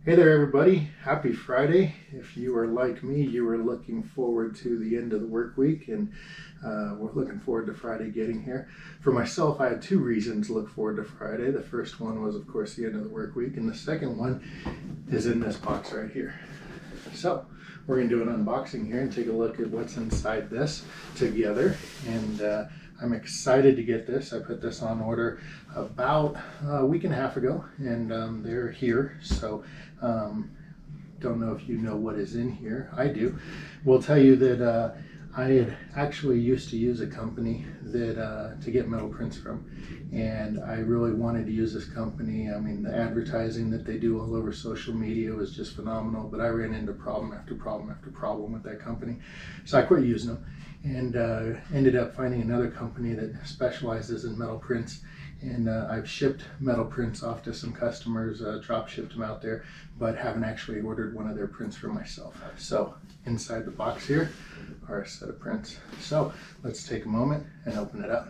Hey there everybody, happy Friday. If you are like me, you are looking forward to the end of the work week, and we're looking forward to Friday getting here. For myself, I had two reasons to look forward to Friday. The first one was, of course, the end of the work week, and the second one is in this box right here. So we're going to do an unboxing here and take a look at what's inside this together, and I'm excited to get this. I put this on order about a week and a half ago, and they're here. So don't know if you know what is in here. I do. Will tell you that I had actually used to use a company that to get metal prints from, and I really wanted to use this company. I mean, the advertising that they do all over social media was just phenomenal, but I ran into problem after problem after problem with that company, so I quit using them and ended up finding another company that specializes in metal prints. And I've shipped metal prints off to some customers, drop shipped them out there, but haven't actually ordered one of their prints for myself. So inside the box here are a set of prints. So let's take a moment and open it up.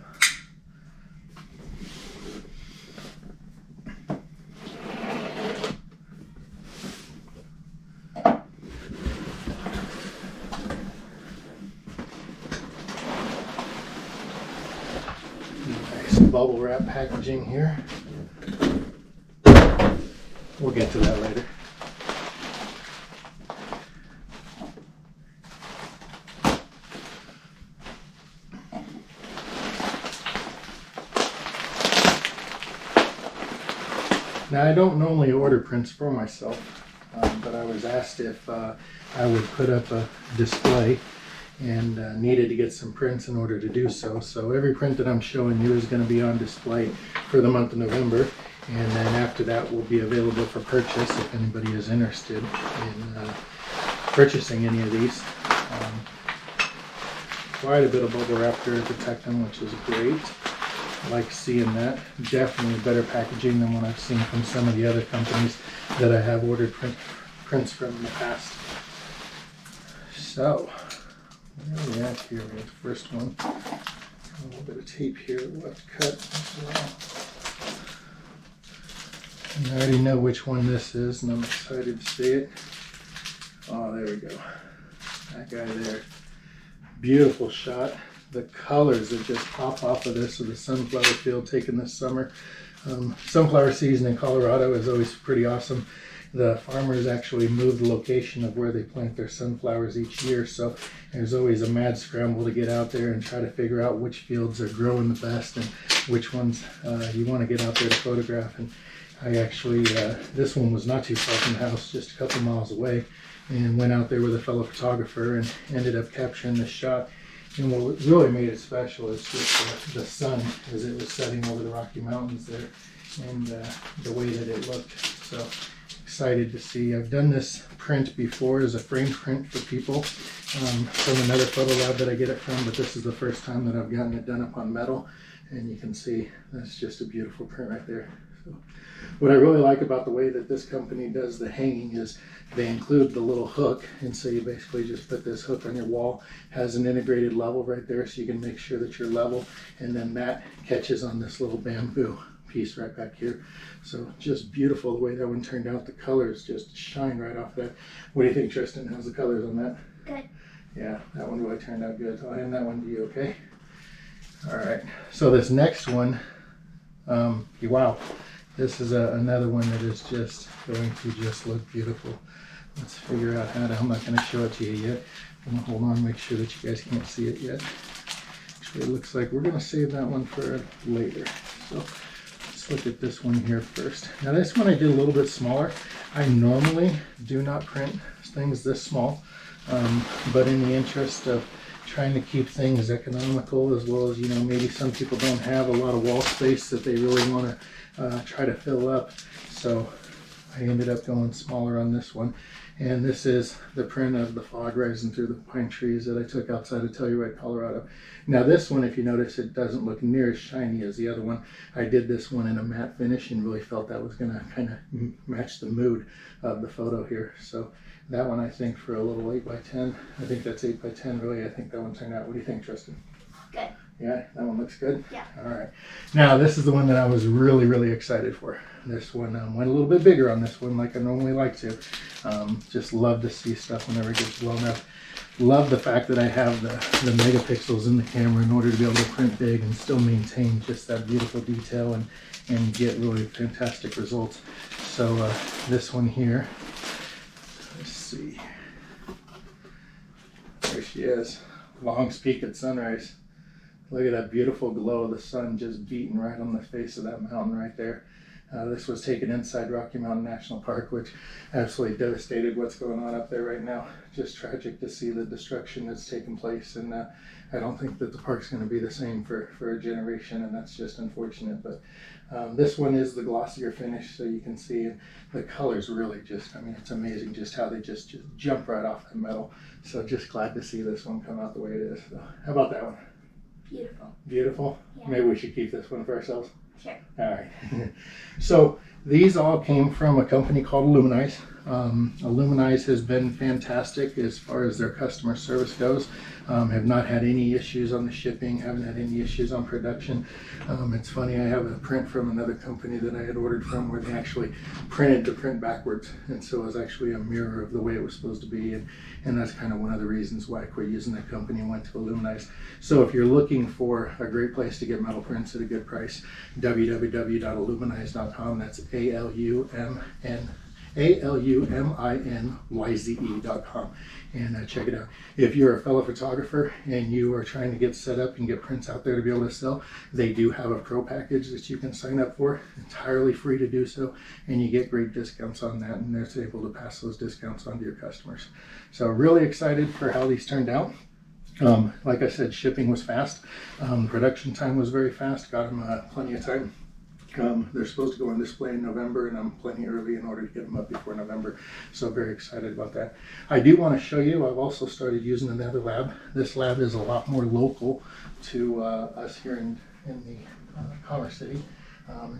Nice bubble wrap packaging here. We'll get to that later. Now, I don't normally order prints for myself, but I was asked if I would put up a display and needed to get some prints in order to do so. So every print that I'm showing you is going to be on display for the month of November, and then after that will be available for purchase if anybody is interested in purchasing any of these. Quite a bit of bubble wrap here to protect them, which is great. I like seeing that. Definitely better packaging than what I've seen from some of the other companies that I have ordered prints from in the past. So, where are we at here? We have the first one. A little bit of tape here that we'll have to cut as well. And I already know which one this is, and I'm excited to see it. Oh, there we go. That guy there. Beautiful shot. The colors that just pop off of this of the sunflower field taken this summer. Sunflower season in Colorado is always pretty awesome. The farmers actually move the location of where they plant their sunflowers each year, so there's always a mad scramble to get out there and try to figure out which fields are growing the best and which ones you want to get out there to photograph. And I actually, this one was not too far from the house, just a couple miles away, and went out there with a fellow photographer and ended up capturing this shot. And what really made it special is just the sun as it was setting over the Rocky Mountains there, and the way that it looked. So excited to see. I've done this print before as a framed print for people from another photo lab that I get it from, but this is the first time that I've gotten it done up on metal, and you can see that's just a beautiful print right there. So what I really like about the way that this company does the hanging is they include the little hook, and so you basically just put this hook on your wall, has an integrated level right there so you can make sure that you're level, and then that catches on this little bamboo piece right back here. So just beautiful the way that one turned out. The colors just shine right off that. What do you think, Tristan? How's the colors on that? Good. Yeah, that one really turned out good. So I'll hand that one to you, okay? All right, so this next one, wow. This is another one that is just going to just look beautiful. Let's figure out how to, I'm not going to show it to you yet. I'm going to hold on, make sure that you guys can't see it yet. Actually, it looks like we're going to save that one for later. So let's look at this one here first. Now this one I did a little bit smaller. I normally do not print things this small, but in the interest of trying to keep things economical, as well as, you know, maybe some people don't have a lot of wall space that they really want to try to fill up. So I ended up going smaller on this one. And this is the print of the fog rising through the pine trees that I took outside of Telluride, Colorado. Now this one, if you notice, it doesn't look near as shiny as the other one. I did this one in a matte finish and really felt that was going to kind of match the mood of the photo here. So that one, I think, for a little 8x10, I think that's 8x10 really. I think that one turned out. What do you think, Tristan? Good. Yeah, that one looks good? Yeah. All right. Now, this is the one that I was really, really excited for. This one went a little bit bigger on this one like I normally like to. Just love to see stuff whenever it gets blown up. Love the fact that I have the megapixels in the camera in order to be able to print big and still maintain just that beautiful detail and get really fantastic results. So this one here, let's see. There she is. Long's Peak at sunrise. Look at that beautiful glow of the sun just beating right on the face of that mountain right there. This was taken inside Rocky Mountain National Park, which absolutely devastated what's going on up there right now. Just tragic to see the destruction that's taken place, and I don't think that the park's going to be the same for a generation, and that's just unfortunate. But this one is the glossier finish, so you can see the colors really just, I mean, it's amazing just how they just jump right off the metal. So just glad to see this one come out the way it is. So, how about that one? Beautiful. Beautiful? Yeah. Maybe we should keep this one for ourselves. Sure. All right. So these all came from a company called Illuminize. Illuminize has been fantastic as far as their customer service goes. Have not had any issues on the shipping, haven't had any issues on production. It's funny, I have a print from another company that I had ordered from where they actually printed the print backwards. And so it was actually a mirror of the way it was supposed to be. And that's kind of one of the reasons why I quit using that company and went to Illuminize. So if you're looking for a great place to get metal prints at a good price, www.illuminize.com. That's ALUMINYZE.com, and check it out. If you're a fellow photographer and you are trying to get set up and get prints out there to be able to sell, they do have a pro package that you can sign up for, entirely free to do so, and you get great discounts on that, and they're able to pass those discounts on to your customers. So really excited for how these turned out. Like I said, shipping was fast. Production time was very fast. Got them plenty of time. They're supposed to go on display in November, and I'm plenty early in order to get them up before November. So very excited about that. I do want to show you, I've also started using another lab. This lab is a lot more local to us here in the Commerce City.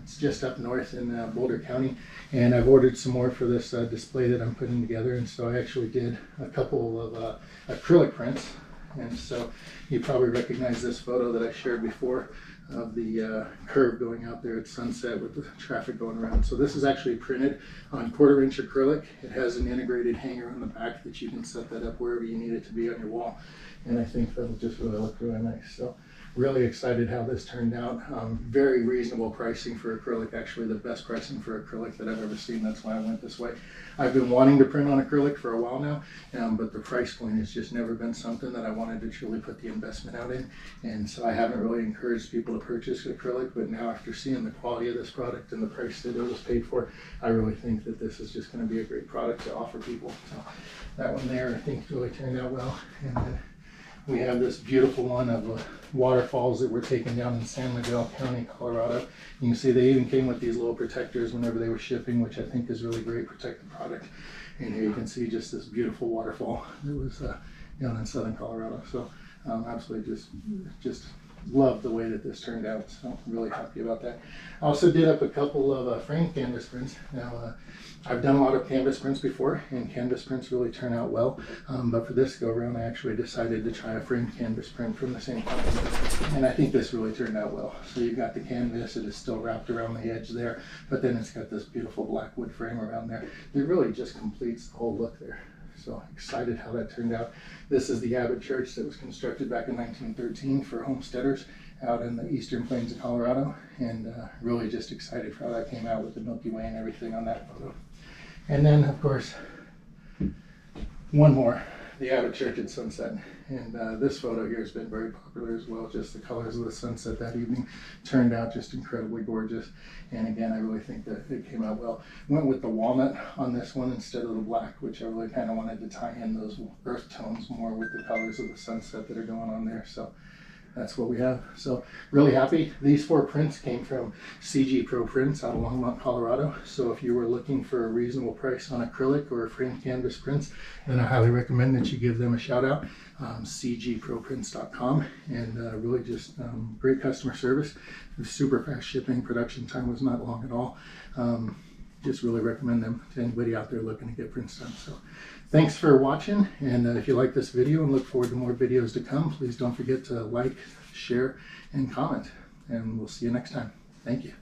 It's just up north in Boulder County, and I've ordered some more for this display that I'm putting together. And so I actually did a couple of acrylic prints. And so you probably recognize this photo that I shared before of the curve going out there at sunset with the traffic going around. So this is actually printed on 1/4 inch acrylic. It has an integrated hanger on the back that you can set that up wherever you need it to be on your wall. And I think that'll just really look really nice. So really excited how this turned out. Very reasonable pricing for acrylic, actually the best pricing for acrylic that I've ever seen. That's why I went this way. I've been wanting to print on acrylic for a while now, but the price point has just never been something that I wanted to truly put the investment out in. And so I haven't really encouraged people to purchase acrylic, but now after seeing the quality of this product and the price that it was paid for, I really think that this is just going to be a great product to offer people. So that one there I think really turned out well. And then we have this beautiful one of waterfalls that were taken down in San Miguel County, Colorado. You can see they even came with these little protectors whenever they were shipping, which I think is really great, protect the product. And here you can see just this beautiful waterfall that was down in southern Colorado. So absolutely just love the way that this turned out. So I'm really happy about that. I also did up a couple of frame canvas prints. Now I've done a lot of canvas prints before, and canvas prints really turn out well. But for this go around, I actually decided to try a frame canvas print from the same company. And I think this really turned out well. So you've got the canvas, it is still wrapped around the edge there, but then it's got this beautiful black wood frame around there. It really just completes the whole look there. So excited how that turned out. This is the Abbott Church that was constructed back in 1913 for homesteaders out in the eastern plains of Colorado, and really just excited for how that came out with the Milky Way and everything on that photo. And then, of course, one more, the Abbott Church at sunset. And this photo here has been very popular as well. Just the colors of the sunset that evening turned out just incredibly gorgeous. And again, I really think that it came out well. Went with the walnut on this one instead of the black, which I really kind of wanted to tie in those earth tones more with the colors of the sunset that are going on there. So that's what we have. So really happy. These 4 prints came from CG Pro Prints out of Longmont, Colorado. So if you were looking for a reasonable price on acrylic or frame canvas prints, then I highly recommend that you give them a shout out. CGProPrints.com, and really just great customer service. Super fast shipping. Production time was not long at all. just really recommend them to anybody out there looking to get prints done. So thanks for watching, and if you like this video and look forward to more videos to come, please don't forget to like, share, and comment, and we'll see you next time. Thank you.